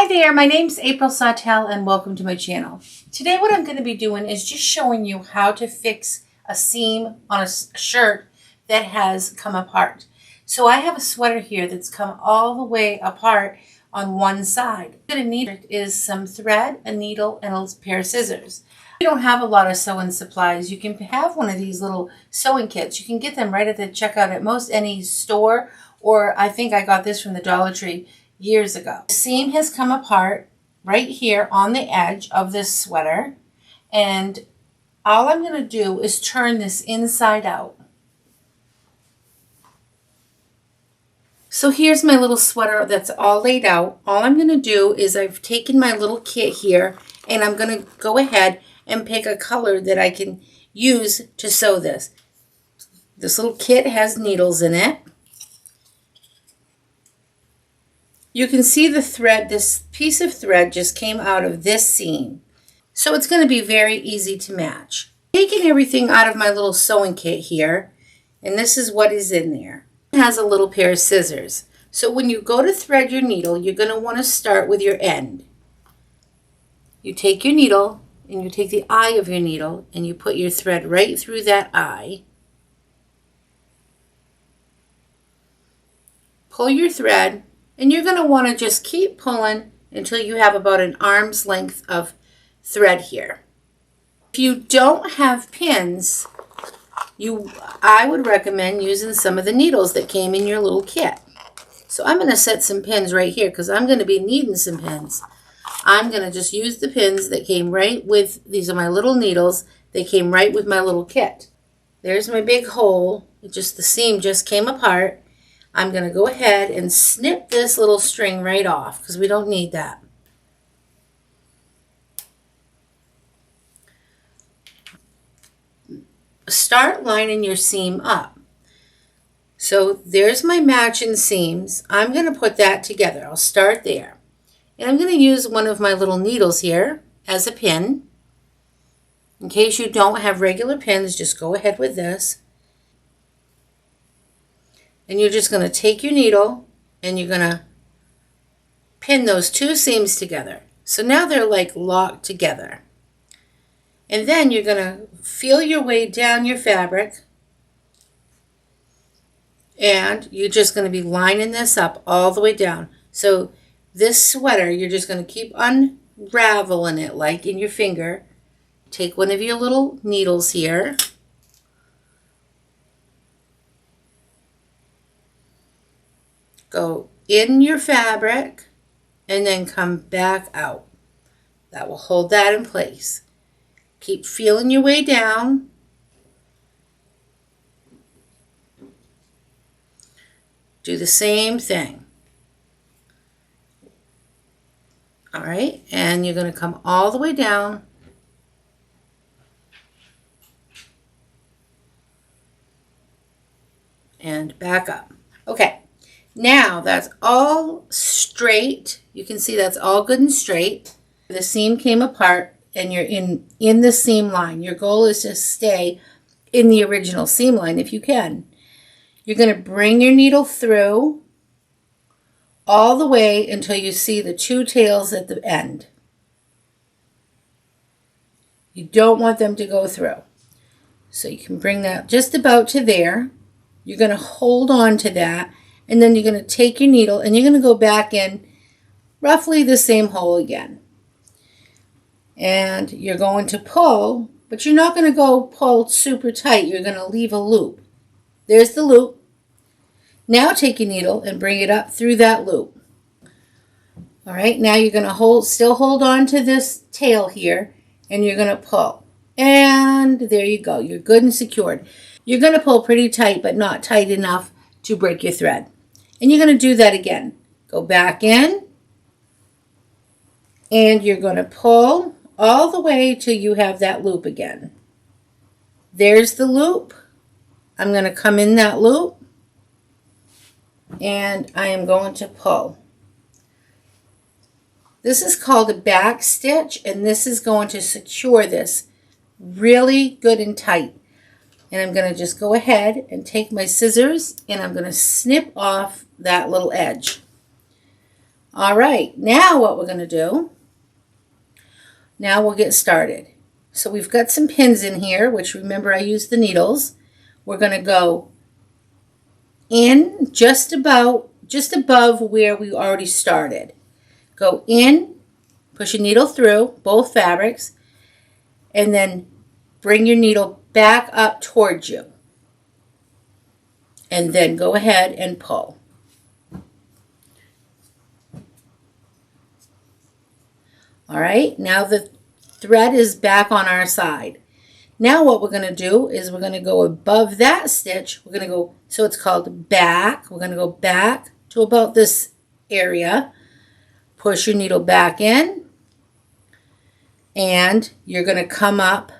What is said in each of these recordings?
Hi there, my name's April Sawtelle and welcome to my channel. Today what I'm going to be doing is just showing you how to fix a seam on a shirt that has come apart. So I have a sweater here that's come all the way apart on one side. What I'm going to need is some thread, a needle, and a pair of scissors. If you don't have a lot of sewing supplies, you can have one of these little sewing kits. You can get them right at the checkout at most any store, or I think I got this from the Dollar Tree years ago. The seam has come apart right here on the edge of this sweater, and all I'm going to do is turn this inside out. So here's my little sweater that's all laid out. All I'm going to do is I've taken my little kit here and I'm going to go ahead and pick a color that I can use to sew this. This little kit has needles in it. You can see the thread, this piece of thread just came out of this seam. So it's going to be very easy to match. Taking everything out of my little sewing kit here, and this is what is in there. It has a little pair of scissors. So when you go to thread your needle, you're going to want to start with your end. You take your needle and you take the eye of your needle and you put your thread right through that eye. Pull your thread. And you're going to want to just keep pulling until you have about an arm's length of thread here. If you don't have pins, I would recommend using some of the needles that came in your little kit. So I'm going to set some pins right here because I'm going to be needing some pins. I'm going to just use the pins that came right with, these are my little needles, they came right with my little kit. There's my big hole, the seam just came apart. I'm going to go ahead and snip this little string right off because we don't need that. Start lining your seam up. So there's my matching seams. I'm going to put that together. I'll start there. And I'm going to use one of my little needles here as a pin. In case you don't have regular pins, just go ahead with this. And you're just going to take your needle and you're going to pin those two seams together. So now they're like locked together. And then you're going to feel your way down your fabric. And you're just going to be lining this up all the way down. So this sweater, you're just going to keep unraveling it like in your finger. Take one of your little needles here. Go in your fabric and then come back out. That will hold that in place. Keep feeling your way down. Do the same thing. All right, and you're going to come all the way down. And back up. Okay. Now that's all straight. You can see that's all good and straight. The seam came apart and you're in the seam line. Your goal is to stay in the original seam line if you can. You're going to bring your needle through all the way until you see the two tails at the end. You don't want them to go through. So you can bring that just about to there. You're going to hold on to that. And then you're going to take your needle and you're going to go back in roughly the same hole again. And you're going to pull, but you're not going to go pull super tight. You're going to leave a loop. There's the loop. Now take your needle and bring it up through that loop. All right, now you're going to still hold on to this tail here and you're going to pull. And there you go. You're good and secured. You're going to pull pretty tight, but not tight enough to break your thread. And you're going to do that again. Go back in and you're going to pull all the way till you have that loop again. There's the loop. I'm going to come in that loop and I am going to pull. This is called a back stitch and this is going to secure this really good and tight. And I'm going to just go ahead and take my scissors and I'm going to snip off that little edge. All right, now what we're going to do, now we'll get started. So we've got some pins in here, which remember I used the needles. We're going to go in just above where we already started. Go in, push your needle through both fabrics, and then bring your needle back up towards you. And then go ahead and pull. All right, now the thread is back on our side. Now what we're going to do is we're going to go above that stitch. We're going to go, so it's called back. We're going to go back to about this area. Push your needle back in. And you're going to come up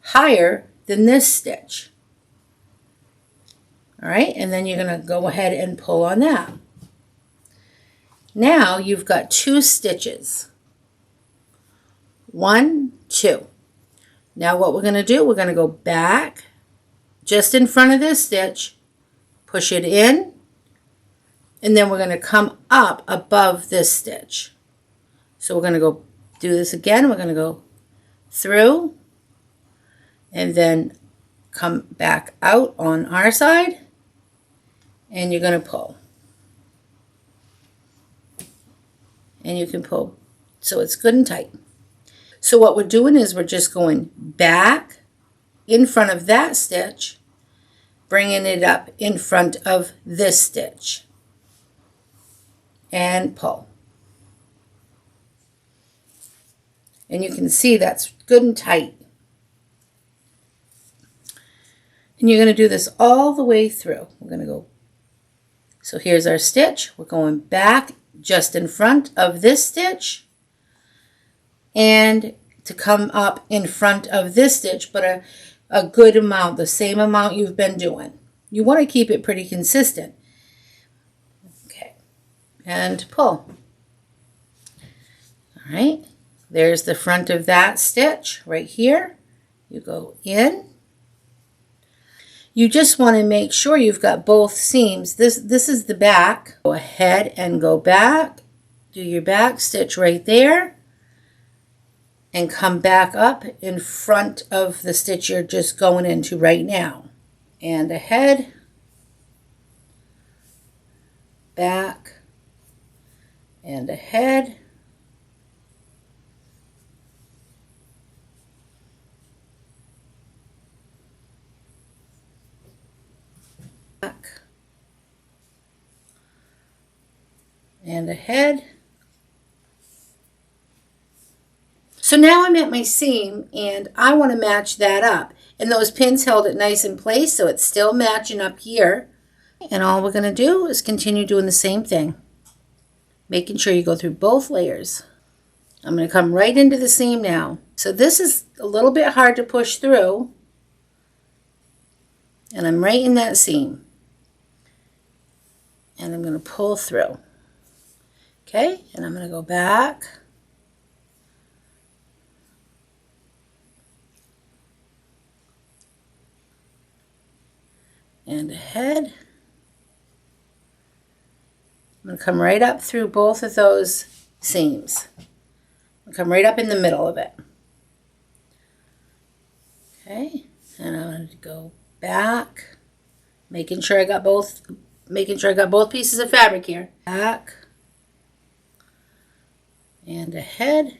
higher than this stitch. All right, and then you're going to go ahead and pull on that. Now you've got 2 stitches. 1, 2. Now what we're going to do, we're going to go back just in front of this stitch, push it in, and then we're going to come up above this stitch. So we're going to go do this again. We're going to go through and then come back out on our side, and you're going to pull. And you can pull so it's good and tight. So what we're doing is we're just going back in front of that stitch, bringing it up in front of this stitch, and pull. And you can see that's good and tight. And you're going to do this all the way through. We're going to go, so here's our stitch. We're going back just in front of this stitch and to come up in front of this stitch, but a good amount, the same amount you've been doing. You want to keep it pretty consistent. Okay, and pull. All right, there's the front of that stitch right here. You go in. You just want to make sure you've got both seams. This is the back. Go ahead and go back. Do your back stitch right there. And come back up in front of the stitch you're just going into right now. And ahead. Back. And ahead. Back and ahead. So now I'm at my seam and I want to match that up. And those pins held it nice in place, so it's still matching up here. And all we're going to do is continue doing the same thing, making sure you go through both layers. I'm going to come right into the seam now. So this is a little bit hard to push through. And I'm right in that seam. And I'm going to pull through. Okay, and I'm going to go back. And ahead. I'm going to come right up through both of those seams. I'll come right up in the middle of it. Okay, and I'm going to go back, making sure I got both pieces of fabric here. Back and ahead.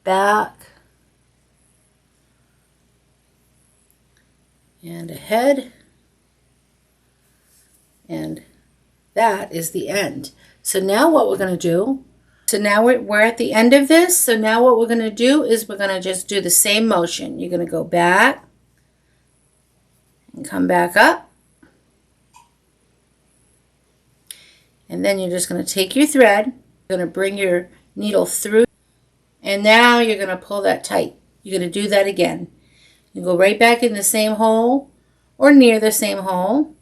Back and ahead. And that is the end. So now what we're going to do, so now we're at the end of this. So now what we're going to do is we're going to just do the same motion. You're going to go back and come back up. And then you're just going to take your thread, you're going to bring your needle through, and now you're going to pull that tight. You're going to do that again. You go right back in the same hole or near the same hole.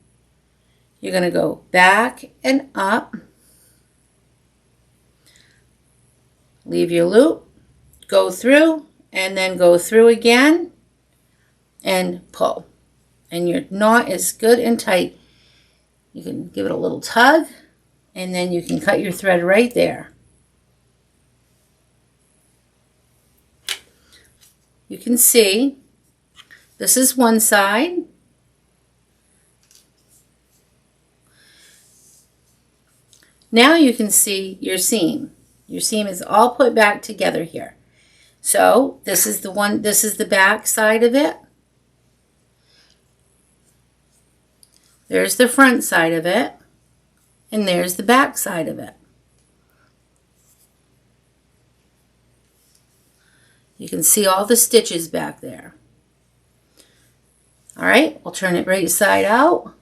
You're going to go back and up, leave your loop, go through, and then go through again and pull. And your knot is good and tight. You can give it a little tug, and then you can cut your thread right there. You can see this is one side. Now you can see your seam. Your seam is all put back together here. So this is the back side of it. There's the front side of it. And there's the back side of it. You can see all the stitches back there. All right, we'll turn it right side out.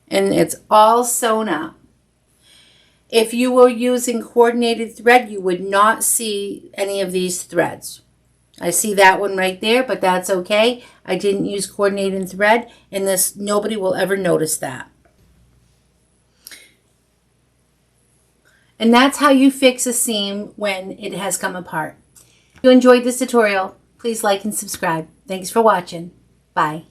And it's all sewn up. If you were using coordinated thread, you would not see any of these threads. I see that one right there, but that's okay. I didn't use coordinated thread, and nobody will ever notice that. And that's how you fix a seam when it has come apart. If you enjoyed this tutorial, please like and subscribe. Thanks for watching. Bye.